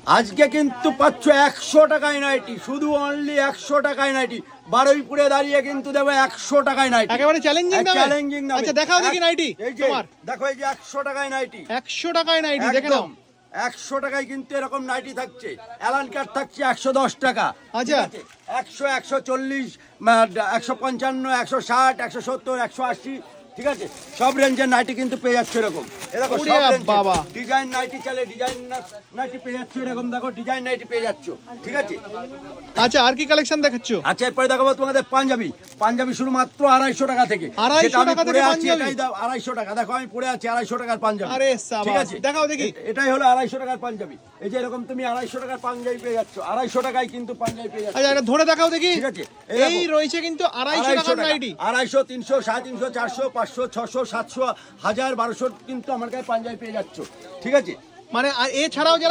আজকে কিন্তু পাচ্ছ 100 টাকায় নাইটি, শুধু অনলি 100 টাকায় নাইটি। বারুইপুরে দাঁড়িয়ে কিন্তু দেবো 100 টাকায় নাইটি, একেবারে চ্যালেঞ্জিং দামে। চ্যালেঞ্জিং দামে। আচ্ছা দেখাও দেখি নাইটি এই যে তোমার। দেখো, এই যে 100 টাকায় নাইটি, 100 টাকায় নাইটি দেখে নাও। 100 টাকায় কিন্তু এরকম নাইটি থাকছে। অ্যালান কাট থাকছে 110 টাকা। আচ্ছা। 100, 140, 155, 160, 170, 180, ঠিক আছে, সব রেঞ্জের নাইটি কিন্তু পেয়ে যাচ্ছে এরকম। এরকম ওরে সব রেঞ্জের বাবা। ডিজাইন নাইটি চলে, ডিজাইন নাইটি পেয়ে যাচ্ছে এরকম। দেখো ডিজাইন নাইটি পেয়ে যাচ্ছ, ঠিক আছে। আচ্ছা আর কি কালেকশন দেখাচ্ছ? আচ্ছা এরপরে দেখাবো তোমাদের পাঞ্জাবি। পাঞ্জাবি শুরু মাত্র 250 টাকা থেকে। 250 যেটা আমি টাকা থেকে পরে আছি পাঞ্জাবি? এটাই দাও 250 টাকা। দেখো আমি পরে আছি 250 টাকার পাঞ্জাবি। আরে ঠিক সাবাস, আছে, দেখাও দেখি। এটাই হলো 250 টাকার পাঞ্জাবি। এই যে এরকম তুমি 250 টাকার পাঞ্জাবি পেয়ে যাচ্ছ, 250 টাকায় কিন্তু পাঞ্জাবি পেয়ে যাচ্ছ। আচ্ছা এটা ধরে দেখাও দেখি। ঠিক আছে, এই রয়েছে কিন্তু 250 টাকার নাইটি। 250, 300, 350, 400, 500, 600, 700, 1000, 1200 কিন্তু আমার কাছে পাঞ্জাবি পেয়ে যাচ্ছ, ঠিক আছে। মানে আর এছাড়াও যারা